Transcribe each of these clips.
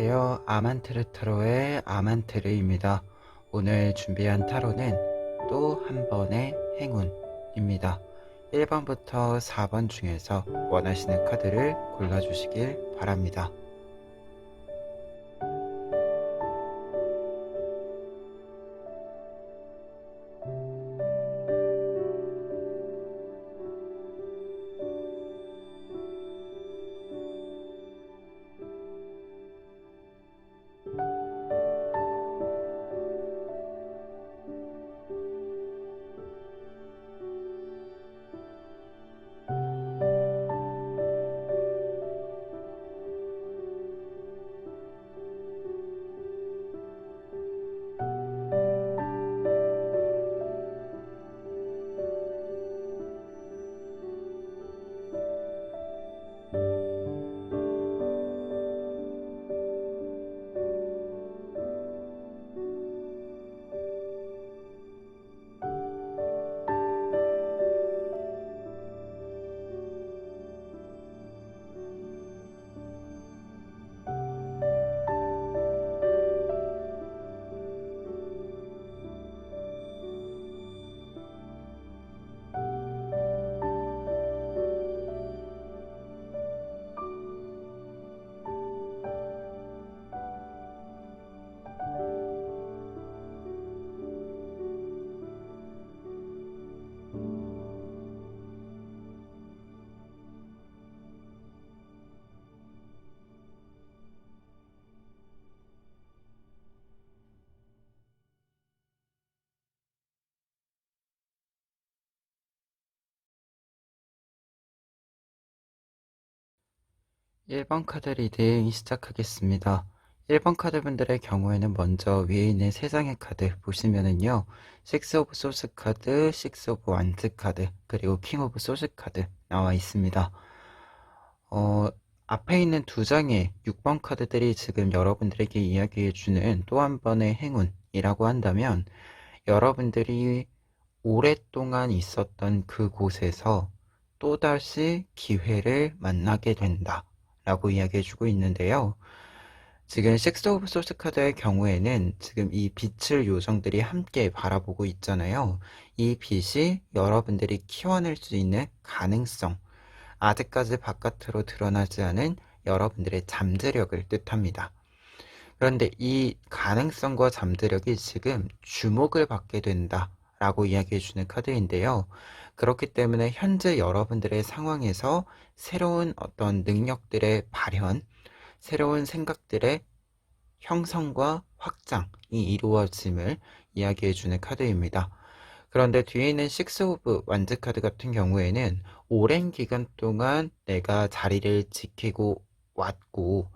안녕하세요. 아만트르 타로의 아만트르입니다. 오늘 준비한 타로는 또 한 번의 행운입니다. 1번부터 4번 중에서 원하시는 카드를 골라주시길 바랍니다. 1번 카드 리딩 시작하겠습니다. 1번 카드분들의 경우에는 먼저 위에 있는 3장의 카드 보시면은요. 6 오브 소스 카드, 6 오브 완드 카드, 그리고 킹 오브 소스 카드 나와 있습니다. 앞에 있는 2장의 6번 카드들이 지금 여러분들에게 이야기해주는 또 한 번의 행운이라고 한다면 여러분들이 오랫동안 있었던 그곳에서 또다시 기회를 만나게 된다 라고 이야기해주고 있는데요. 지금 6 오브 소스 카드의 경우에는 지금 이 빛을 요정들이 함께 바라보고 있잖아요. 이 빛이 여러분들이 키워낼 수 있는 가능성, 아직까지 바깥으로 드러나지 않은 여러분들의 잠재력을 뜻합니다. 그런데 이 가능성과 잠재력이 지금 주목을 받게 된다 라고 이야기해주는 카드인데요. 그렇기 때문에 현재 여러분들의 상황에서 새로운 어떤 능력들의 발현, 새로운 생각들의 형성과 확장이 이루어짐을 이야기해주는 카드입니다. 그런데 뒤에 있는 6 오브 완즈 카드 같은 경우에는 오랜 기간 동안 내가 자리를 지키고 왔고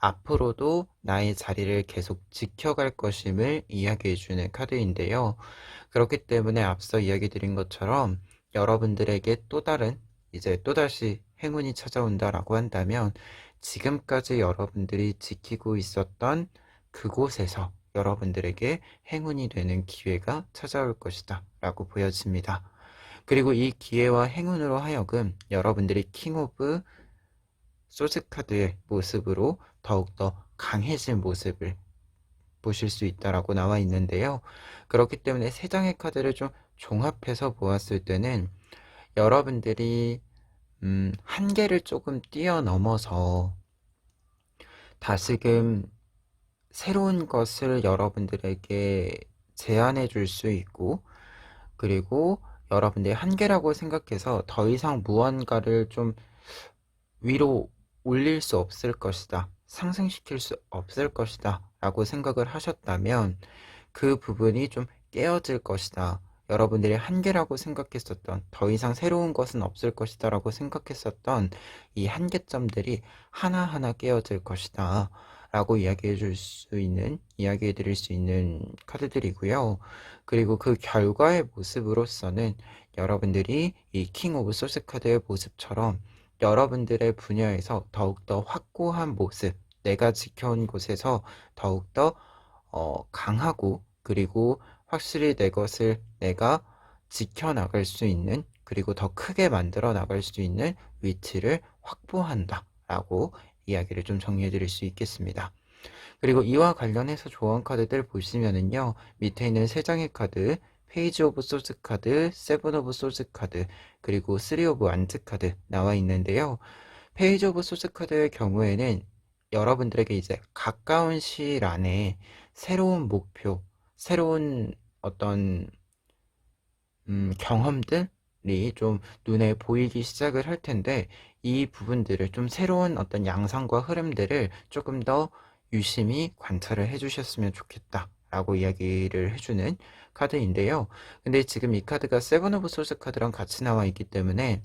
앞으로도 나의 자리를 계속 지켜갈 것임을 이야기해주는 카드인데요. 그렇기 때문에 앞서 이야기 드린 것처럼 여러분들에게 또 다른 이제 또다시 행운이 찾아온다라고 한다면 지금까지 여러분들이 지키고 있었던 그곳에서 여러분들에게 행운이 되는 기회가 찾아올 것이다 라고 보여집니다. 그리고 이 기회와 행운으로 하여금 여러분들이 킹 오브 소스 카드의 모습으로 더욱더 강해진 모습을 보실 수 있다라고 나와 있는데요. 그렇기 때문에 3장의 카드를 좀 종합해서 보았을 때는 여러분들이 한계를 조금 뛰어넘어서 다시금 새로운 것을 여러분들에게 제안해 줄 수 있고 그리고 여러분들의 한계라고 생각해서 더 이상 무언가를 좀 위로 올릴 수 없을 것이다. 상승시킬 수 없을 것이다. 라고 생각을 하셨다면 그 부분이 좀 깨어질 것이다. 여러분들의 한계라고 생각했었던 더 이상 새로운 것은 없을 것이다 라고 생각했었던 이 한계점들이 하나하나 깨어질 것이다 라고 이야기해 드릴 수 있는 카드들이고요. 그리고 그 결과의 모습으로서는 여러분들이 이 킹 오브 소스 카드의 모습처럼 여러분들의 분야에서 더욱더 확고한 모습, 내가 지켜온 곳에서 더욱더 강하고 그리고 확실히 내 것을 내가 지켜나갈 수 있는 그리고 더 크게 만들어 나갈 수 있는 위치를 확보한다 라고 이야기를 좀 정리해 드릴 수 있겠습니다. 그리고 이와 관련해서 조언 카드들 보시면은요, 밑에 있는 세 장의 카드, 페이지 오브 소스 카드, 세븐 오브 소스 카드, 그리고 쓰리 오브 완즈 카드 나와 있는데요. 페이지 오브 소스 카드의 경우에는 여러분들에게 이제 가까운 시일 안에 새로운 목표, 새로운 어떤 경험들이 좀 눈에 보이기 시작을 할 텐데, 이 부분들을 좀 새로운 어떤 양상과 흐름들을 조금 더 유심히 관찰을 해주셨으면 좋겠다 라고 이야기를 해주는 카드인데요. 근데 지금 이 카드가 세븐 오브 소스 카드랑 같이 나와 있기 때문에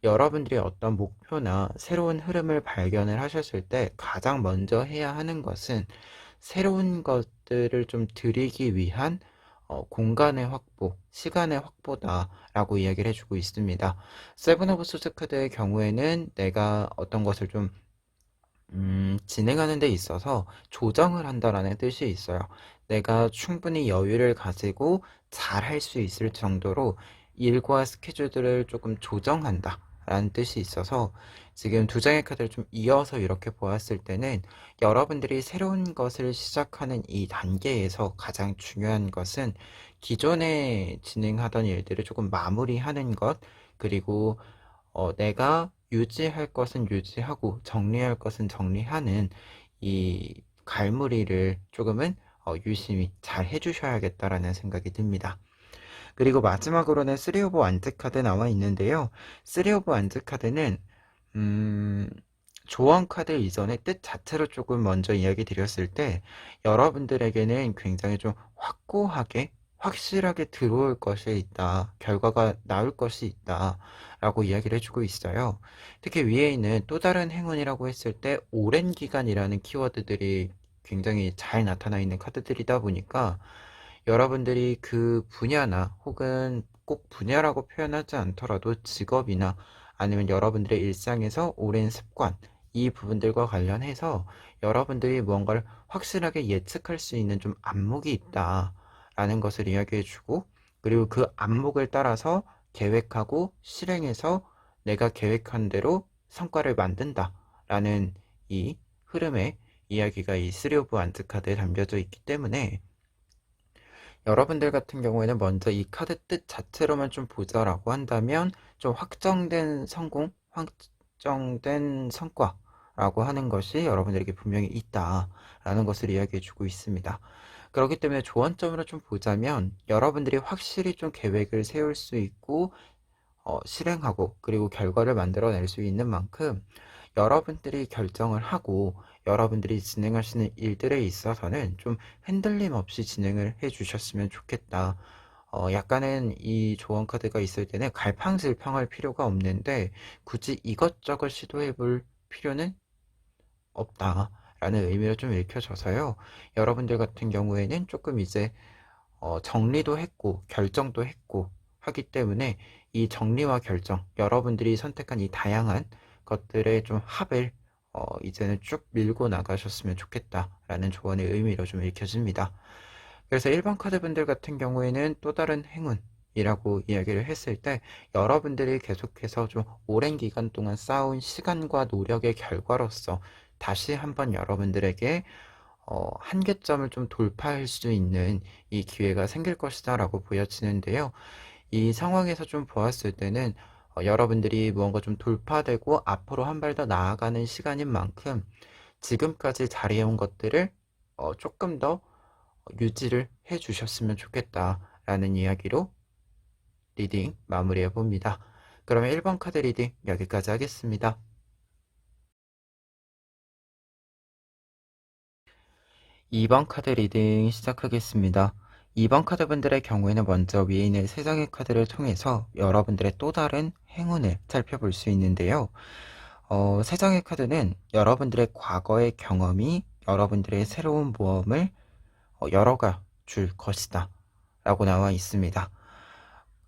여러분들이 어떤 목표나 새로운 흐름을 발견을 하셨을 때 가장 먼저 해야 하는 것은 새로운 것들을 좀 드리기 위한 공간의 확보, 시간의 확보다라고 이야기를 해주고 있습니다. 세븐 오브 소스 카드의 경우에는 내가 어떤 것을 좀 진행하는 데 있어서 조정을 한다라는 뜻이 있어요. 내가 충분히 여유를 가지고 잘 할 수 있을 정도로 일과 스케줄들을 조금 조정한다 라는 뜻이 있어서 지금 두 장의 카드를 좀 이어서 이렇게 보았을 때는 여러분들이 새로운 것을 시작하는 이 단계에서 가장 중요한 것은 기존에 진행하던 일들을 조금 마무리하는 것, 그리고 내가 유지할 것은 유지하고 정리할 것은 정리하는 이 갈무리를 조금은 유심히 잘 해주셔야겠다라는 생각이 듭니다. 그리고 마지막으로는 3 오브 완즈 카드 나와 있는데요. 3 오브 완즈 카드는 조언 카드 이전의 뜻 자체로 조금 먼저 이야기 드렸을 때 여러분들에게는 굉장히 좀 확고하게 확실하게 들어올 것이 있다. 결과가 나올 것이 있다. 라고 이야기를 해주고 있어요. 특히 위에 있는 또 다른 행운이라고 했을 때 오랜 기간이라는 키워드들이 굉장히 잘 나타나 있는 카드들이다 보니까 여러분들이 그 분야나 혹은 꼭 분야라고 표현하지 않더라도 직업이나 아니면 여러분들의 일상에서 오랜 습관, 이 부분들과 관련해서 여러분들이 무언가를 확실하게 예측할 수 있는 좀 안목이 있다라는 것을 이야기해주고, 그리고 그 안목을 따라서 계획하고 실행해서 내가 계획한 대로 성과를 만든다라는 이 흐름의 이야기가 이 3 오브 완즈 카드에 담겨져 있기 때문에 여러분들 같은 경우에는 먼저 이 카드 뜻 자체로만 좀 보자라고 한다면 좀 확정된 성공, 확정된 성과라고 하는 것이 여러분들에게 분명히 있다라는 것을 이야기해 주고 있습니다. 그렇기 때문에 조언점으로 좀 보자면 여러분들이 확실히 좀 계획을 세울 수 있고 실행하고 그리고 결과를 만들어낼 수 있는 만큼 여러분들이 결정을 하고 여러분들이 진행하시는 일들에 있어서는 좀 흔들림 없이 진행을 해 주셨으면 좋겠다. 약간은 이 조언 카드가 있을 때는 갈팡질팡할 필요가 없는데 굳이 이것저것 시도해 볼 필요는 없다라는 의미로 좀 읽혀져서요. 여러분들 같은 경우에는 조금 이제 정리도 했고 결정도 했고 하기 때문에 이 정리와 결정, 여러분들이 선택한 이 다양한 것들의 좀 합을 이제는 쭉 밀고 나가셨으면 좋겠다라는 조언의 의미로 좀 읽혀집니다. 그래서 1번 카드분들 같은 경우에는 또 다른 행운이라고 이야기를 했을 때 여러분들이 계속해서 좀 오랜 기간 동안 쌓아온 시간과 노력의 결과로서 다시 한번 여러분들에게 한계점을 좀 돌파할 수 있는 이 기회가 생길 것이다 라고 보여지는데요. 이 상황에서 좀 보았을 때는 여러분들이 무언가 좀 돌파되고 앞으로 한 발 더 나아가는 시간인 만큼 지금까지 잘해온 것들을 조금 더 유지를 해 주셨으면 좋겠다라는 이야기로 리딩 마무리해 봅니다. 그러면 1번 카드 리딩 여기까지 하겠습니다. 2번 카드 리딩 시작하겠습니다. 2번 카드분들의 경우에는 먼저 위에 있는 3장의 카드를 통해서 여러분들의 또 다른 행운을 살펴볼 수 있는데요. 3장의 카드는 여러분들의 과거의 경험이 여러분들의 새로운 모험을 열어가 줄 것이다 라고 나와 있습니다.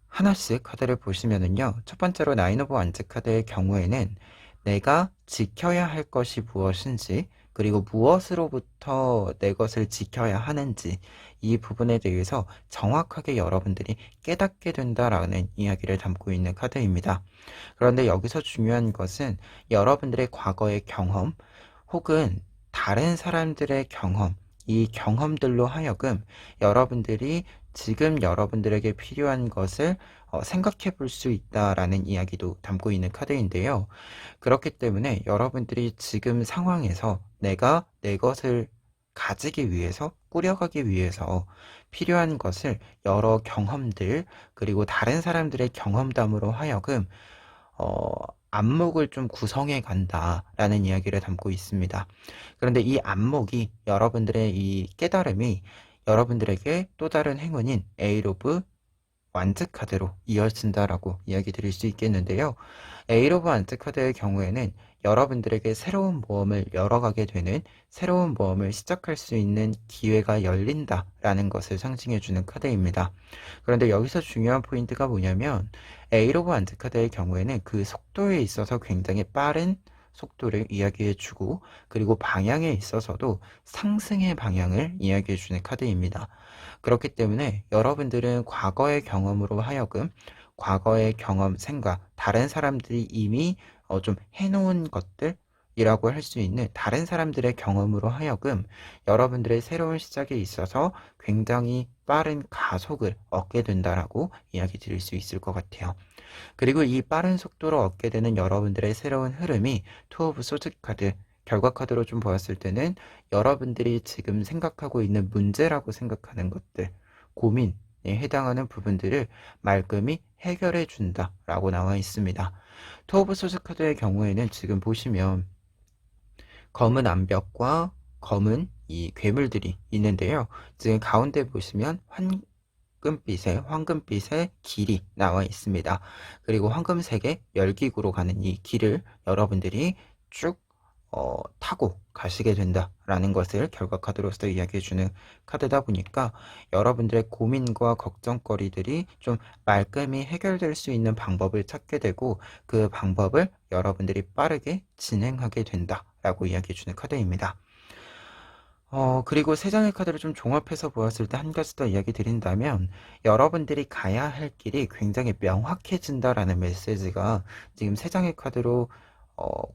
하나씩 카드를 보시면은요, 첫 번째로 나인 오브 완즈 카드의 경우에는 내가 지켜야 할 것이 무엇인지, 그리고 무엇으로부터 내 것을 지켜야 하는지, 이 부분에 대해서 정확하게 여러분들이 깨닫게 된다라는 이야기를 담고 있는 카드입니다. 그런데 여기서 중요한 것은 여러분들의 과거의 경험 혹은 다른 사람들의 경험, 이 경험들로 하여금 여러분들이 지금 여러분들에게 필요한 것을 생각해 볼 수 있다라는 이야기도 담고 있는 카드인데요. 그렇기 때문에 여러분들이 지금 상황에서 내가 내 것을 가지기 위해서, 꾸려가기 위해서 필요한 것을 여러 경험들, 그리고 다른 사람들의 경험담으로 하여금 어, 안목을 좀 구성해 간다라는 이야기를 담고 있습니다. 그런데 이 안목이 여러분들의 이 깨달음이 여러분들에게 또 다른 행운인 에이로브 완즈 카드로 이어진다라고 이야기 드릴 수 있겠는데요. 에이로브 완즈 카드의 경우에는 여러분들에게 새로운 모험을 열어가게 되는, 새로운 모험을 시작할 수 있는 기회가 열린다라는 것을 상징해주는 카드입니다. 그런데 여기서 중요한 포인트가 뭐냐면 에이로브 완즈 카드의 경우에는 그 속도에 있어서 굉장히 빠른 속도를 이야기해주고, 그리고 방향에 있어서도 상승의 방향을 이야기해주는 카드입니다. 그렇기 때문에 여러분들은 과거의 경험으로 하여금, 과거의 경험, 생각, 다른 사람들이 이미 좀 해놓은 것들이라고 할 수 있는 다른 사람들의 경험으로 하여금 여러분들의 새로운 시작에 있어서 굉장히 빠른 가속을 얻게 된다라고 이야기 드릴 수 있을 것 같아요. 그리고 이 빠른 속도로 얻게 되는 여러분들의 새로운 흐름이 투 오브 소드 카드, 결과 카드로 좀 보았을 때는 여러분들이 지금 생각하고 있는 문제라고 생각하는 것들, 고민에 해당하는 부분들을 말끔히 해결해 준다라고 나와 있습니다. 투 오브 소드 카드의 경우에는 지금 보시면 검은 암벽과 검은 이 괴물들이 있는데요. 지금 가운데 보시면 황금빛의 길이 나와 있습니다. 그리고 황금색의 열기구로 가는 이 길을 여러분들이 쭉 타고 가시게 된다라는 것을 결과 카드로서 이야기해주는 카드다 보니까 여러분들의 고민과 걱정거리들이 좀 말끔히 해결될 수 있는 방법을 찾게 되고, 그 방법을 여러분들이 빠르게 진행하게 된다라고 이야기해주는 카드입니다. 그리고 세 장의 카드를 좀 종합해서 보았을 때 한 가지 더 이야기 드린다면, 여러분들이 가야 할 길이 굉장히 명확해진다라는 메시지가 지금 세 장의 카드로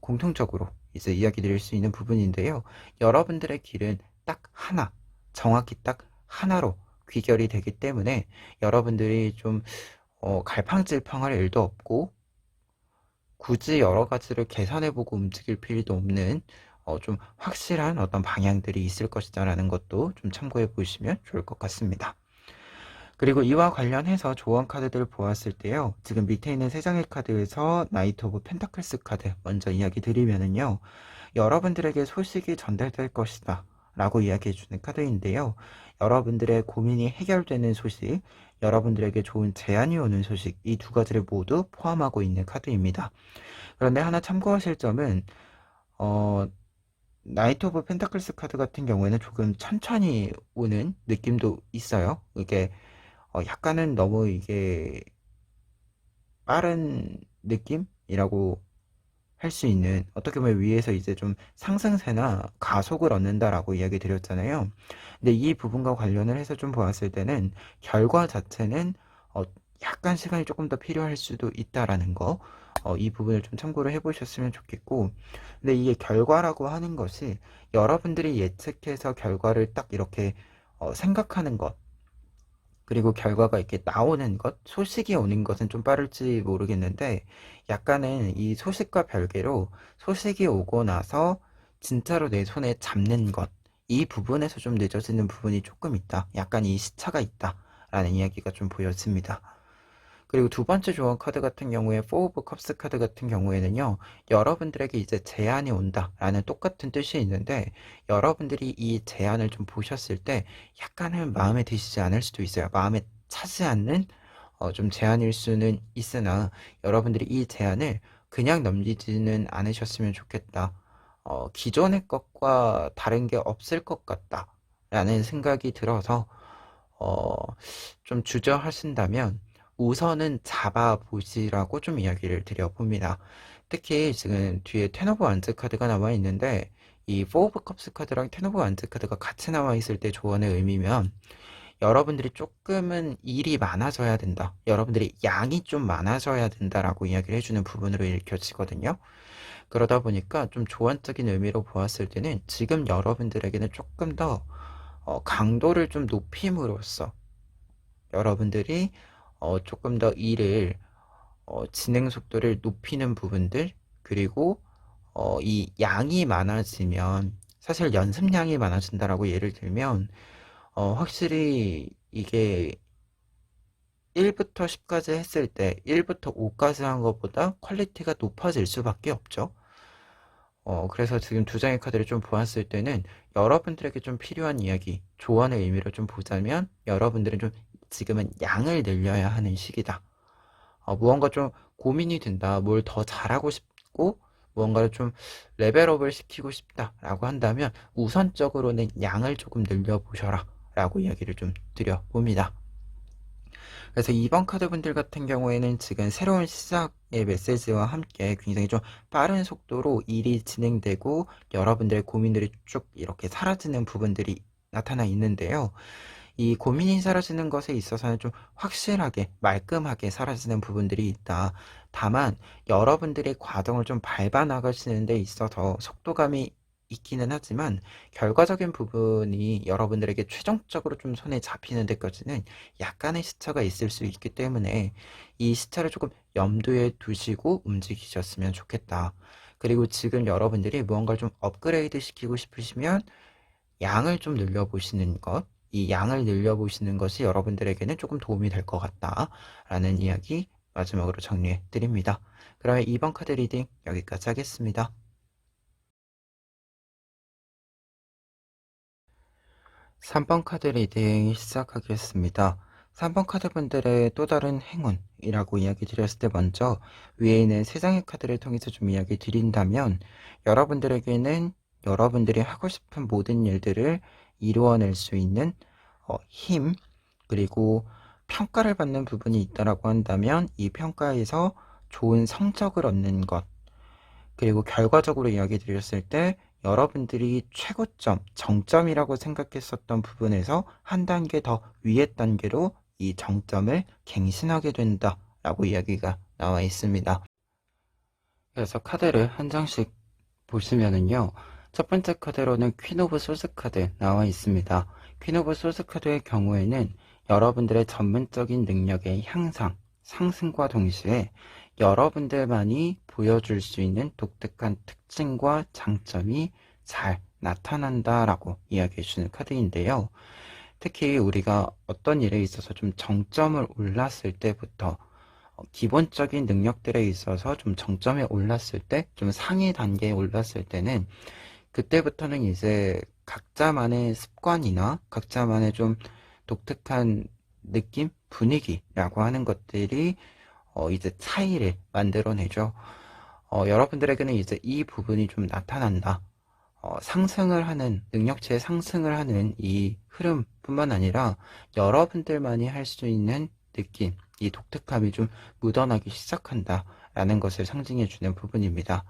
공통적으로 이제 이야기 드릴 수 있는 부분인데요. 여러분들의 길은 딱 하나, 정확히 딱 하나로 귀결이 되기 때문에 여러분들이 좀 갈팡질팡할 일도 없고, 굳이 여러 가지를 계산해보고 움직일 필요도 없는 좀 확실한 어떤 방향들이 있을 것이다라는 것도 좀 참고해 보시면 좋을 것 같습니다. 그리고 이와 관련해서 조언 카드들을 보았을 때요. 지금 밑에 있는 세 장의 카드에서 나이트 오브 펜타클스 카드 먼저 이야기 드리면은요. 여러분들에게 소식이 전달될 것이다 라고 이야기해 주는 카드인데요. 여러분들의 고민이 해결되는 소식, 여러분들에게 좋은 제안이 오는 소식, 이 두 가지를 모두 포함하고 있는 카드입니다. 그런데 하나 참고하실 점은 어, 나이트 오브 펜타클스 카드 같은 경우에는 조금 천천히 오는 느낌도 있어요. 이게 약간은 너무 이게 빠른 느낌이라고 할 수 있는, 어떻게 보면 위에서 이제 좀 상승세나 가속을 얻는다라고 이야기 드렸잖아요. 근데 이 부분과 관련을 해서 좀 보았을 때는 결과 자체는 약간 시간이 조금 더 필요할 수도 있다라는 거, 이 부분을 좀 참고를 해보셨으면 좋겠고, 근데 이게 결과라고 하는 것이 여러분들이 예측해서 결과를 딱 이렇게 생각하는 것, 그리고 결과가 이렇게 나오는 것, 소식이 오는 것은 좀 빠를지 모르겠는데, 약간은 이 소식과 별개로 소식이 오고 나서 진짜로 내 손에 잡는 것, 이 부분에서 좀 늦어지는 부분이 조금 있다. 약간 이 시차가 있다. 라는 이야기가 좀 보여집니다. 그리고 두 번째 조언 카드 같은 경우에 포 오브 컵스 카드 같은 경우에는요, 여러분들에게 이제 제안이 온다라는 똑같은 뜻이 있는데, 여러분들이 이 제안을 좀 보셨을 때 약간은 마음에 드시지 않을 수도 있어요. 마음에 차지 않는 좀 제안일 수는 있으나, 여러분들이 이 제안을 그냥 넘기지는 않으셨으면 좋겠다. 기존의 것과 다른 게 없을 것 같다 라는 생각이 들어서 어, 좀 주저하신다면 우선은 잡아보시라고 좀 이야기를 드려봅니다. 특히 지금 뒤에 텐 오브 완즈 카드가 나와 있는데, 이 포 오브 컵스 카드랑 텐 오브 완즈 카드가 같이 나와 있을 때 조언의 의미면, 여러분들이 조금은 일이 많아져야 된다, 여러분들이 양이 좀 많아져야 된다라고 이야기를 해주는 부분으로 읽혀지거든요. 그러다 보니까 좀 조언적인 의미로 보았을 때는 지금 여러분들에게는 조금 더 강도를 좀 높임으로써 여러분들이 조금 더 일을 진행 속도를 높이는 부분들, 그리고 이 양이 많아지면, 사실 연습량이 많아진다라고 예를 들면 확실히 이게 1부터 10까지 했을 때 1부터 5까지 한 것보다 퀄리티가 높아질 수밖에 없죠. 그래서 지금 두 장의 카드를 좀 보았을 때는 여러분들에게 좀 필요한 이야기, 조언의 의미로 좀 보자면, 여러분들은 좀 지금은 양을 늘려야 하는 시기다. 무언가 좀 고민이 된다, 뭘 더 잘하고 싶고 무언가를 좀 레벨업을 시키고 싶다라고 한다면 우선적으로는 양을 조금 늘려보셔라 라고 이야기를 좀 드려봅니다. 그래서 2번 카드 분들 같은 경우에는 지금 새로운 시작의 메시지와 함께 굉장히 좀 빠른 속도로 일이 진행되고 여러분들의 고민들이 쭉 이렇게 사라지는 부분들이 나타나 있는데요. 이 고민이 사라지는 것에 있어서는 좀 확실하게 말끔하게 사라지는 부분들이 있다. 다만 여러분들의 과정을 좀 밟아 나가시는 데 있어서 속도감이 있기는 하지만 결과적인 부분이 여러분들에게 최종적으로 좀 손에 잡히는 데까지는 약간의 시차가 있을 수 있기 때문에 이 시차를 조금 염두에 두시고 움직이셨으면 좋겠다. 그리고 지금 여러분들이 무언가를 좀 업그레이드 시키고 싶으시면 양을 좀 늘려보시는 것, 이 양을 늘려보시는 것이 여러분들에게는 조금 도움이 될 것 같다라는 이야기 마지막으로 정리해 드립니다. 그러면 2번 카드 리딩 여기까지 하겠습니다. 3번 카드 리딩 시작하겠습니다. 3번 카드 분들의 또 다른 행운이라고 이야기 드렸을 때 먼저 위에 있는 3장의 카드를 통해서 좀 이야기 드린다면, 여러분들에게는 여러분들이 하고 싶은 모든 일들을 이루어낼 수 있는 힘, 그리고 평가를 받는 부분이 있다라고 한다면 이 평가에서 좋은 성적을 얻는 것, 그리고 결과적으로 이야기 드렸을 때 여러분들이 최고점, 정점이라고 생각했었던 부분에서 한 단계 더 위의 단계로 이 정점을 갱신하게 된다라고 이야기가 나와 있습니다. 그래서 카드를 한 장씩 보시면은요, 첫 번째 카드로는 퀸 오브 소스 카드 나와 있습니다. 퀸 오브 소스 카드의 경우에는 여러분들의 전문적인 능력의 향상, 상승과 동시에 여러분들만이 보여줄 수 있는 독특한 특징과 장점이 잘 나타난다라고 이야기해 주는 카드인데요. 특히 우리가 어떤 일에 있어서 좀 정점을 올랐을 때부터 기본적인 능력들에 있어서 좀 정점에 올랐을 때, 좀 상위 단계에 올랐을 때는 그때부터는 이제 각자만의 습관이나 각자만의 좀 독특한 느낌, 분위기라고 하는 것들이 이제 차이를 만들어내죠. 여러분들에게는 이제 이 부분이 좀 나타난다. 상승을 하는, 능력치의 상승을 하는 이 흐름뿐만 아니라 여러분들만이 할 수 있는 느낌, 이 독특함이 좀 묻어나기 시작한다라는 것을 상징해주는 부분입니다.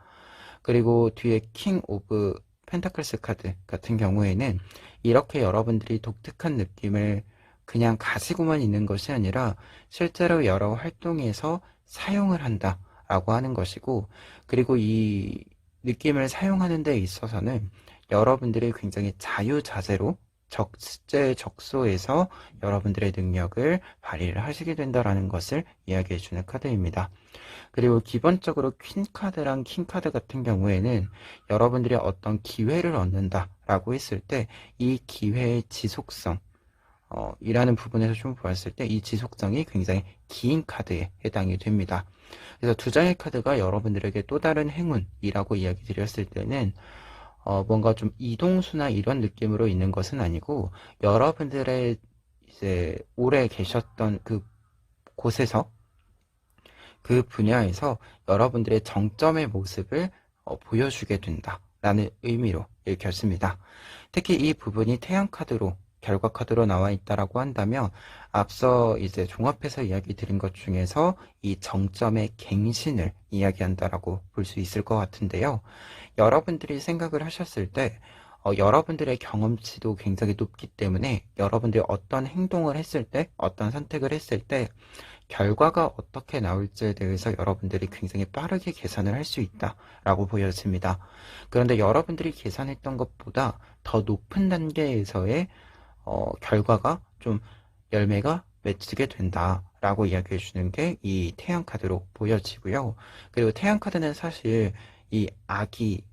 그리고 뒤에 킹 오브 펜타클스 카드 같은 경우에는 이렇게 여러분들이 독특한 느낌을 그냥 가지고만 있는 것이 아니라 실제로 여러 활동에서 사용을 한다라고 하는 것이고, 그리고 이 느낌을 사용하는 데 있어서는 여러분들이 굉장히 자유자재로 적재적소에서 여러분들의 능력을 발휘를 하시게 된다라는 것을 이야기해 주는 카드입니다. 그리고 기본적으로 퀸 카드랑 킹 카드 같은 경우에는 여러분들이 어떤 기회를 얻는다라고 했을 때 이 기회의 지속성, 이라는 부분에서 좀 보았을 때 이 지속성이 굉장히 긴 카드에 해당이 됩니다. 그래서 두 장의 카드가 여러분들에게 또 다른 행운이라고 이야기 드렸을 때는 뭔가 좀 이동수나 이런 느낌으로 있는 것은 아니고, 여러분들의 이제 오래 계셨던 그 곳에서, 그 분야에서 여러분들의 정점의 모습을 보여주게 된다라는 의미로 읽혔습니다. 특히 이 부분이 태양 카드로, 결과 카드로 나와 있다라고 한다면 앞서 이제 종합해서 이야기 드린 것 중에서 이 정점의 갱신을 이야기한다라고 볼 수 있을 것 같은데요. 여러분들이 생각을 하셨을 때 여러분들의 경험치도 굉장히 높기 때문에 여러분들이 어떤 행동을 했을 때, 어떤 선택을 했을 때 결과가 어떻게 나올지에 대해서 여러분들이 굉장히 빠르게 계산을 할 수 있다라고 보여집니다. 그런데 여러분들이 계산했던 것보다 더 높은 단계에서의 결과가 좀 열매가 맺히게 된다라고 이야기해 주는 게 이 태양 카드로 보여지고요. 그리고 태양 카드는 사실 이 아기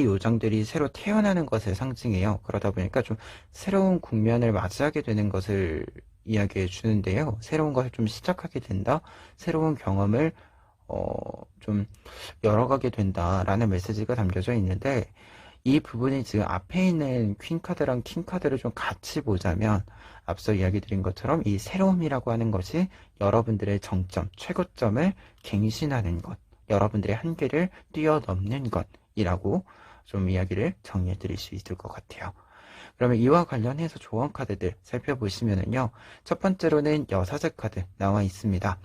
요정들이 새로 태어나는 것을 상징해요. 그러다 보니까 좀 새로운 국면을 맞이하게 되는 것을 이야기해 주는데요. 새로운 것을 좀 시작하게 된다. 새로운 경험을 좀 열어가게 된다라는 메시지가 담겨져 있는데, 이 부분이 지금 앞에 있는 퀸 카드랑 킹 카드를 좀 같이 보자면, 앞서 이야기 드린 것처럼 이 새로움이라고 하는 것이 여러분들의 정점, 최고점을 갱신하는 것, 여러분들의 한계를 뛰어넘는 것이라고 좀 이야기를 정리해 드릴 수 있을 것 같아요. 그러면 이와 관련해서 조언 카드들 살펴보시면은요, 첫 번째로는 여사제 카드 나와 있습니다.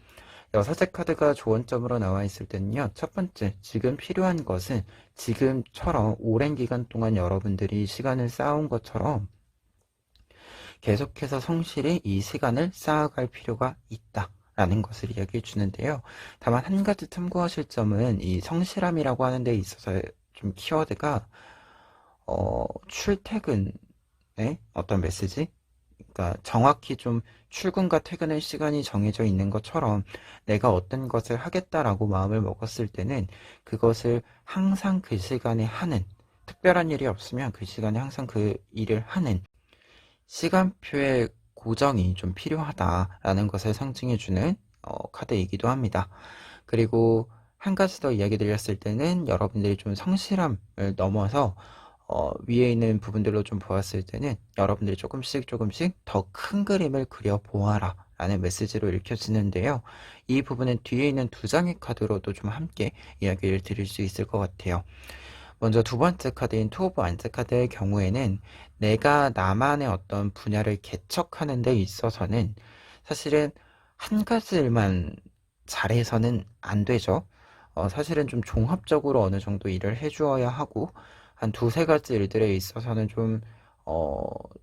여사제 카드가 조언점으로 나와 있을 때는요, 첫 번째, 지금 필요한 것은 지금처럼 오랜 기간 동안 여러분들이 시간을 쌓아온 것처럼 계속해서 성실히 이 시간을 쌓아갈 필요가 있다. 라는 것을 이야기해 주는데요. 다만 한 가지 참고하실 점은 이 성실함이라고 하는 데 있어서 좀 키워드가 출퇴근의 어떤 메시지? 그러니까 정확히 좀 출근과 퇴근의 시간이 정해져 있는 것처럼 내가 어떤 것을 하겠다라고 마음을 먹었을 때는 그것을 항상 그 시간에 하는, 특별한 일이 없으면 그 시간에 항상 그 일을 하는 시간표의 고정이 좀 필요하다라는 것을 상징해주는 카드이기도 합니다. 그리고 한 가지 더 이야기 드렸을 때는 여러분들이 좀 성실함을 넘어서 위에 있는 부분들로 좀 보았을 때는 여러분들이 조금씩 더 큰 그림을 그려 보아라 라는 메시지로 읽혀지는데요. 이 부분은 뒤에 있는 두 장의 카드로도 좀 함께 이야기를 드릴 수 있을 것 같아요. 먼저 두 번째 카드인 투 오브 완즈 카드의 경우에는 내가 나만의 어떤 분야를 개척하는 데 있어서는 사실은 한 가지 일만 잘해서는 안 되죠. 사실은 좀 종합적으로 어느 정도 일을 해주어야 하고 한 두세 가지 일들에 있어서는 좀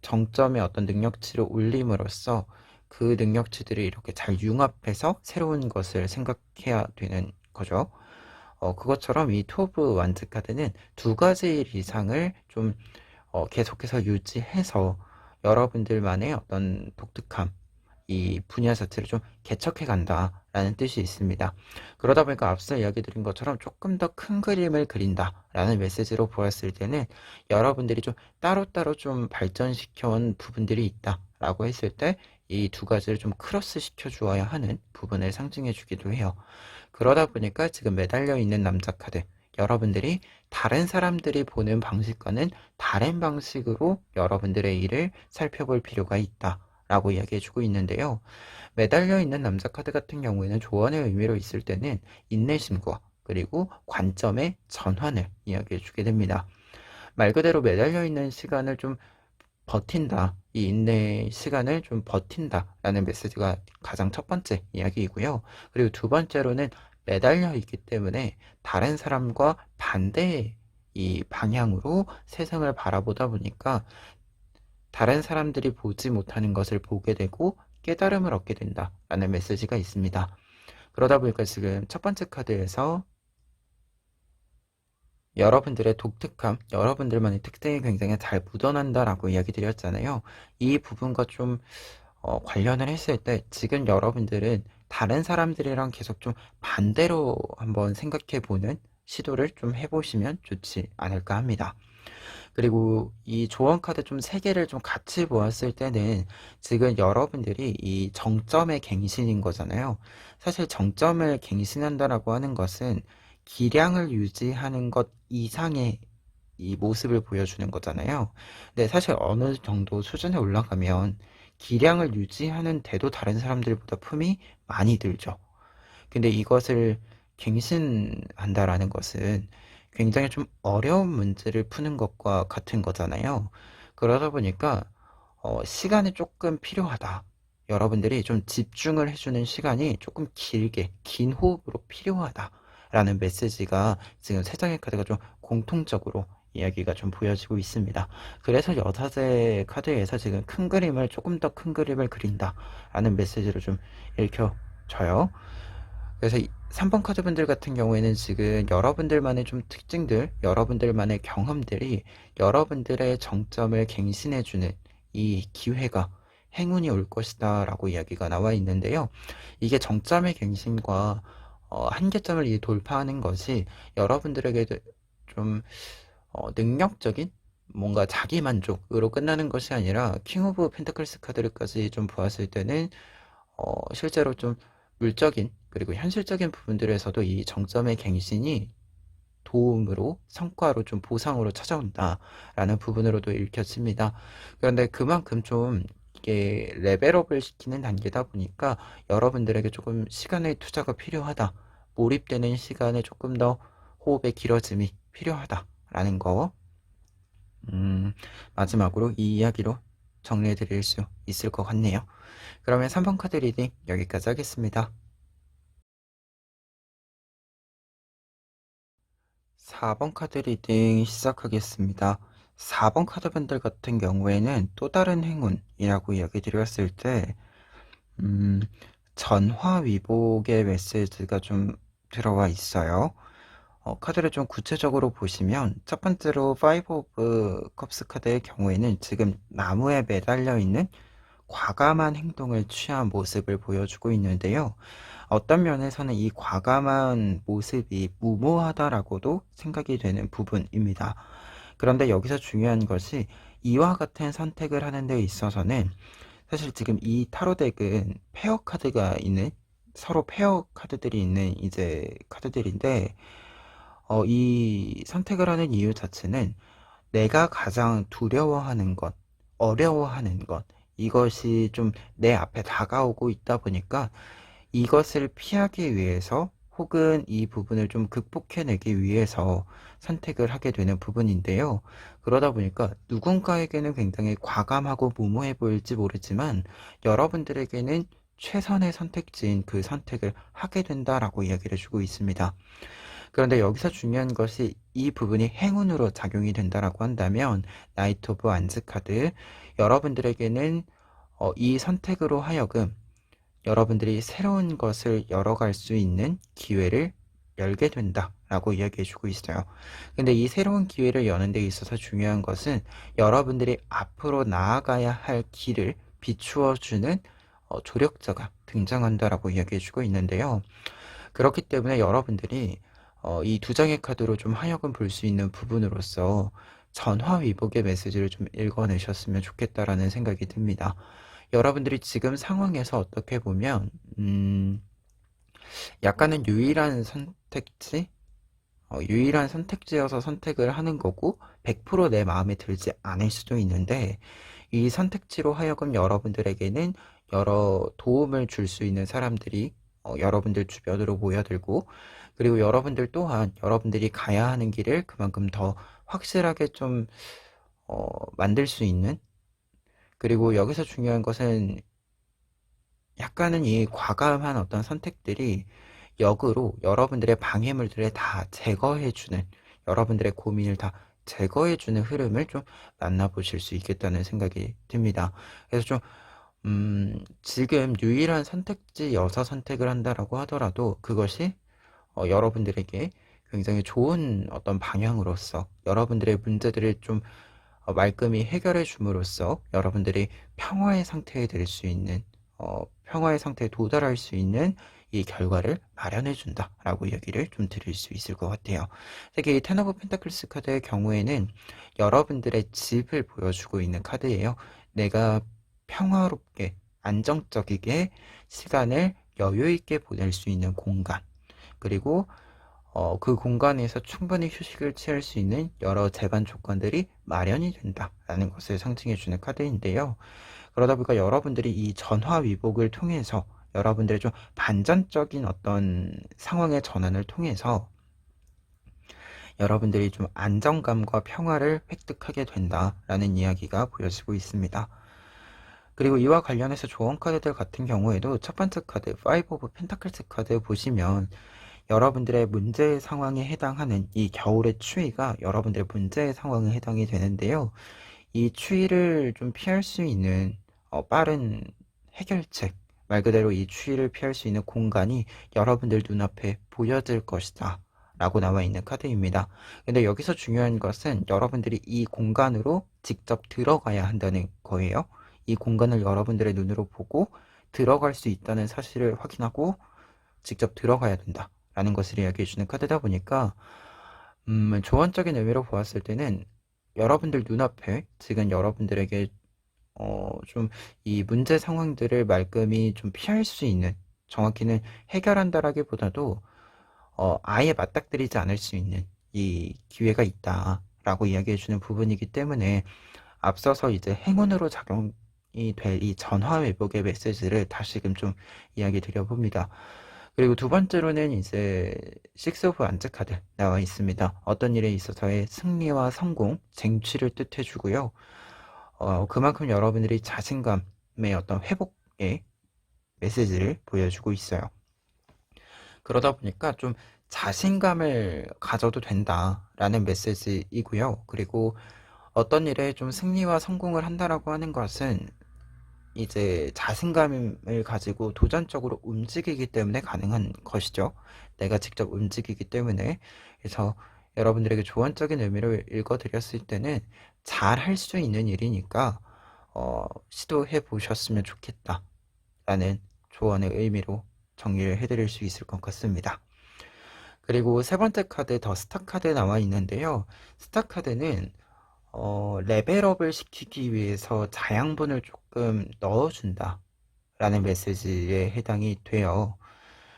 정점의 어떤 능력치를 올림으로써 그 능력치들이 이렇게 잘 융합해서 새로운 것을 생각해야 되는 거죠. 그것처럼 이 투 오브 완즈 카드는 두 가지 일 이상을 좀 계속해서 유지해서 여러분들만의 어떤 독특함, 이 분야 자체를 좀 개척해 간다라는 뜻이 있습니다. 그러다 보니까 앞서 이야기 드린 것처럼 조금 더 큰 그림을 그린다라는 메시지로 보았을 때는 여러분들이 좀 따로따로 좀 발전시켜 온 부분들이 있다라고 했을 때 이 두 가지를 좀 크로스 시켜 주어야 하는 부분을 상징해 주기도 해요. 그러다 보니까 지금 매달려 있는 남자 카드, 여러분들이 다른 사람들이 보는 방식과는 다른 방식으로 여러분들의 일을 살펴볼 필요가 있다 라고 이야기해주고 있는데요. 매달려 있는 남자 카드 같은 경우에는 조언의 의미로 있을 때는 인내심과 그리고 관점의 전환을 이야기해주게 됩니다. 말 그대로 매달려 있는 시간을 좀 버틴다, 이 인내 시간을 좀 버틴다 라는 메시지가 가장 첫 번째 이야기이고요. 그리고 두 번째로는 매달려 있기 때문에 다른 사람과 반대의 이 방향으로 세상을 바라보다 보니까 다른 사람들이 보지 못하는 것을 보게 되고 깨달음을 얻게 된다 라는 메시지가 있습니다. 그러다 보니까 지금 첫 번째 카드에서 여러분들의 독특함, 여러분들만의 특징이 굉장히 잘 묻어난다라고 이야기 드렸잖아요. 이 부분과 좀 관련을 했을 때 지금 여러분들은 다른 사람들이랑 계속 좀 반대로 한번 생각해보는 시도를 좀 해보시면 좋지 않을까 합니다. 그리고 이 조언 카드 좀 세 개를 좀 같이 보았을 때는 지금 여러분들이 이 정점의 갱신인 거잖아요. 사실 정점을 갱신한다라고 하는 것은 기량을 유지하는 것 이상의 이 모습을 보여주는 거잖아요. 근데 사실 어느 정도 수준에 올라가면 기량을 유지하는 데도 다른 사람들보다 품이 많이 들죠. 근데 이것을 갱신한다라는 것은 굉장히 좀 어려운 문제를 푸는 것과 같은 거잖아요. 그러다 보니까 시간이 조금 필요하다. 여러분들이 좀 집중을 해주는 시간이 조금 길게, 긴 호흡으로 필요하다. 라는 메시지가 지금 세 장의 카드가 좀 공통적으로 이야기가 좀 보여지고 있습니다. 그래서 여자제 카드에서 지금 큰 그림을 조금 더 큰 그림을 그린다 라는 메시지로 좀 읽혀져요. 그래서 3번 카드분들 같은 경우에는 지금 여러분들만의 좀 특징들, 여러분들만의 경험들이 여러분들의 정점을 갱신해주는 이 기회가 행운이 올 것이다 라고 이야기가 나와 있는데요. 이게 정점의 갱신과 한계점을 돌파하는 것이 여러분들에게 좀 능력적인 뭔가 자기 만족으로 끝나는 것이 아니라 킹 오브 펜타클스 카드를까지 좀 보았을 때는 실제로 좀 물적인 그리고 현실적인 부분들에서도 이 정점의 갱신이 도움으로 성과로 좀 보상으로 찾아온다라는 부분으로도 읽혀집니다. 그런데 그만큼 좀 이게 레벨업을 시키는 단계다 보니까 여러분들에게 조금 시간의 투자가 필요하다. 몰입되는 시간에 조금 더 호흡의 길어짐이 필요하다라는 거. 마지막으로 이 이야기로 정리해 드릴 수 있을 것 같네요. 그러면 3번 카드 리딩 여기까지 하겠습니다. 4번 카드 리딩 시작하겠습니다. 4번 카드분들 같은 경우에는 또 다른 행운이라고 이야기 드렸을 때, 전화위복의 메시지가 좀 들어와 있어요. 카드를 좀 구체적으로 보시면, 첫 번째로 5 오브 컵스 카드의 경우에는 지금 나무에 매달려 있는 과감한 행동을 취한 모습을 보여주고 있는데요. 어떤 면에서는 이 과감한 모습이 무모하다라고도 생각이 되는 부분입니다. 그런데 여기서 중요한 것이 이와 같은 선택을 하는 데 있어서는 사실 지금 이 타로 덱은 페어 카드가 있는 서로 페어 카드들이 있는 이제 카드들인데 이 선택을 하는 이유 자체는 내가 가장 두려워하는 것, 어려워하는 것, 이것이 좀 내 앞에 다가오고 있다 보니까 이것을 피하기 위해서 혹은 이 부분을 좀 극복해내기 위해서 선택을 하게 되는 부분인데요. 그러다 보니까 누군가에게는 굉장히 과감하고 무모해 보일지 모르지만 여러분들에게는 최선의 선택지인 그 선택을 하게 된다라고 이야기를 해주고 있습니다. 그런데 여기서 중요한 것이 이 부분이 행운으로 작용이 된다라고 한다면 나이트 오브 완즈 카드 여러분들에게는 이 선택으로 하여금 여러분들이 새로운 것을 열어갈 수 있는 기회를 열게 된다라고 이야기해주고 있어요. 근데 이 새로운 기회를 여는 데 있어서 중요한 것은 여러분들이 앞으로 나아가야 할 길을 비추어주는 조력자가 등장한다라고 이야기해주고 있는데요. 그렇기 때문에 여러분들이 이 두 장의 카드로 좀 하여금 볼 수 있는 부분으로서 전화위복의 메시지를 좀 읽어내셨으면 좋겠다라는 생각이 듭니다. 여러분들이 지금 상황에서 어떻게 보면 약간은 유일한 선택지여서 선택을 하는 거고 100% 내 마음에 들지 않을 수도 있는데 이 선택지로 하여금 여러분들에게는 여러 도움을 줄 수 있는 사람들이 여러분들 주변으로 모여들고 그리고 여러분들 또한 여러분들이 가야 하는 길을 그만큼 더 확실하게 좀 만들 수 있는 그리고 여기서 중요한 것은 약간은 이 과감한 어떤 선택들이 역으로 여러분들의 방해물들을 다 제거해주는 여러분들의 고민을 다 제거해주는 흐름을 좀 만나보실 수 있겠다는 생각이 듭니다. 그래서 좀 지금 유일한 선택지여서 선택을 한다라고 하더라도 그것이 여러분들에게 굉장히 좋은 어떤 방향으로서 여러분들의 문제들을 좀 말끔히 해결해 줌으로써 여러분들이 평화의 상태에 들 수 있는 평화의 상태에 도달할 수 있는 이 결과를 마련해 준다라고 이야기를 좀 드릴 수 있을 것 같아요. 특히 이 텐 오브 펜타클스 카드의 경우에는 여러분들의 집을 보여주고 있는 카드예요. 내가 평화롭게 안정적이게 시간을 여유 있게 보낼 수 있는 공간 그리고 그 공간에서 충분히 휴식을 취할 수 있는 여러 제반 조건들이 마련이 된다라는 것을 상징해주는 카드인데요. 그러다 보니까 여러분들이 이 전화위복을 통해서 여러분들의 좀 반전적인 어떤 상황의 전환을 통해서 여러분들이 좀 안정감과 평화를 획득하게 된다라는 이야기가 보여지고 있습니다. 그리고 이와 관련해서 조언 카드들 같은 경우에도 첫 번째 카드 5 오브 펜타클스 카드 보시면 여러분들의 문제 상황에 해당하는 이 겨울의 추위가 여러분들의 문제 상황에 해당이 되는데요. 이 추위를 좀 피할 수 있는 빠른 해결책, 말 그대로 이 추위를 피할 수 있는 공간이 여러분들 눈앞에 보여질 것이다 라고 나와 있는 카드입니다. 근데 여기서 중요한 것은 여러분들이 이 공간으로 직접 들어가야 한다는 거예요. 이 공간을 여러분들의 눈으로 보고 들어갈 수 있다는 사실을 확인하고 직접 들어가야 된다 라는 것을 이야기해 주는 카드다 보니까 조언적인 의미로 보았을 때는 여러분들 눈앞에 지금 여러분들에게 좀 이 문제 상황들을 말끔히 좀 피할 수 있는, 정확히는 해결한다라기보다도 아예 맞닥뜨리지 않을 수 있는 이 기회가 있다라고 이야기해 주는 부분이기 때문에 앞서서 이제 행운으로 작용이 될 이 전화위복의 메시지를 다시금 좀 이야기 드려봅니다. 그리고 두 번째로는 이제 식스 오브 완즈 카드 나와 있습니다. 어떤 일에 있어서의 승리와 성공, 쟁취를 뜻해 주고요. 그만큼 여러분들이 자신감의 어떤 회복의 메시지를 보여주고 있어요. 그러다 보니까 좀 자신감을 가져도 된다라는 메시지이고요. 그리고 어떤 일에 좀 승리와 성공을 한다라고 하는 것은 이제 자신감을 가지고 도전적으로 움직이기 때문에 가능한 것이죠. 내가 직접 움직이기 때문에. 그래서 여러분들에게 조언적인 의미로 읽어드렸을 때는 잘 할 수 있는 일이니까 시도해 보셨으면 좋겠다 라는 조언의 의미로 정리를 해드릴 수 있을 것 같습니다. 그리고 세 번째 카드 더 스타 카드 나와 있는데요. 스타 카드는 레벨업을 시키기 위해서 자양분을 조금 넣어준다 라는 메시지에 해당이 돼요.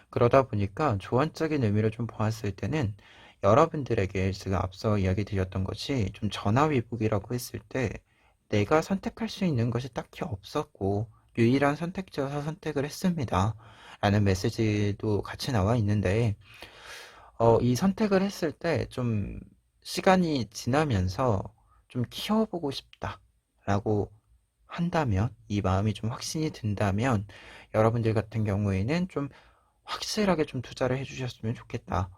그러다 보니까 조언적인 의미로 좀 보았을 때는 여러분들에게 지금 앞서 이야기 드렸던 것이 좀 전화위복이라고 했을 때 내가 선택할 수 있는 것이 딱히 없었고 유일한 선택지여서 선택을 했습니다 라는 메시지도 같이 나와 있는데 이 선택을 했을 때 좀 시간이 지나면서 좀 키워보고 싶다 라고 한다면, 이 마음이 좀 확신이 든다면 여러분들 같은 경우에는 좀 확실하게 좀 투자를 해주셨으면 좋겠다.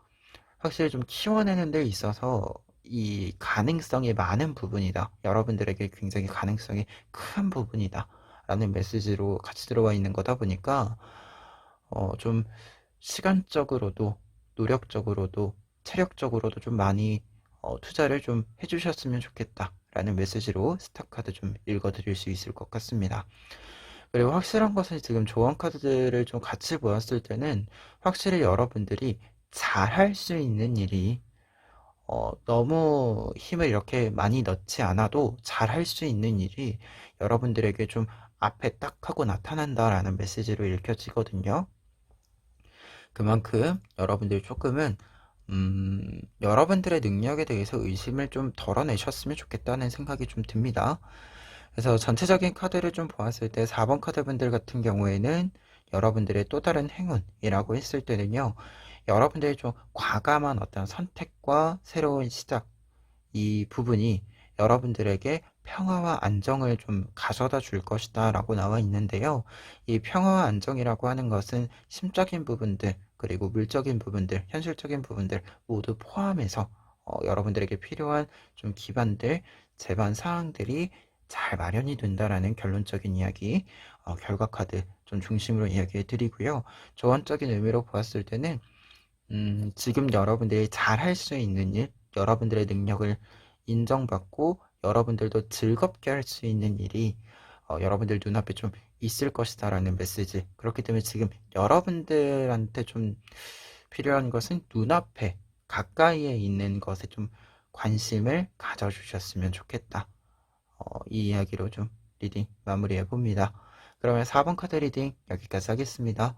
확실히 좀 키워내는 데 있어서 이 가능성이 많은 부분이다. 여러분들에게 굉장히 가능성이 큰 부분이다. 라는 메시지로 같이 들어와 있는 거다 보니까 좀 시간적으로도 노력적으로도 체력적으로도 좀 많이 투자를 좀 해주셨으면 좋겠다 라는 메시지로 스타카드 좀 읽어드릴 수 있을 것 같습니다. 그리고 확실한 것은 지금 조언 카드들을 좀 같이 보았을 때는 확실히 여러분들이 잘할 수 있는 일이 너무 힘을 이렇게 많이 넣지 않아도 잘할 수 있는 일이 여러분들에게 좀 앞에 딱 하고 나타난다라는 메시지로 읽혀지거든요. 그만큼 여러분들이 조금은 여러분들의 능력에 대해서 의심을 좀 덜어내셨으면 좋겠다는 생각이 좀 듭니다. 그래서 전체적인 카드를 좀 보았을 때 4번 카드분들 같은 경우에는 여러분들의 또 다른 행운이라고 했을 때는요. 여러분들의 좀 과감한 어떤 선택과 새로운 시작, 이 부분이 여러분들에게 평화와 안정을 좀 가져다 줄 것이다 라고 나와 있는데요. 이 평화와 안정이라고 하는 것은 심적인 부분들, 그리고 물적인 부분들, 현실적인 부분들 모두 포함해서 여러분들에게 필요한 좀 기반들, 제반 사항들이 잘 마련이 된다라는 결론적인 이야기, 결과 카드 좀 중심으로 이야기해 드리고요. 조언적인 의미로 보았을 때는 지금 여러분들이 잘 할 수 있는 일, 여러분들의 능력을 인정받고 여러분들도 즐겁게 할 수 있는 일이 여러분들 눈앞에 좀 있을 것이다라는 메시지. 그렇기 때문에 지금 여러분들한테 좀 필요한 것은 눈앞에 가까이에 있는 것에 좀 관심을 가져주셨으면 좋겠다. 이 이야기로 좀 리딩 마무리해 봅니다. 그러면 4번 카드 리딩 여기까지 하겠습니다.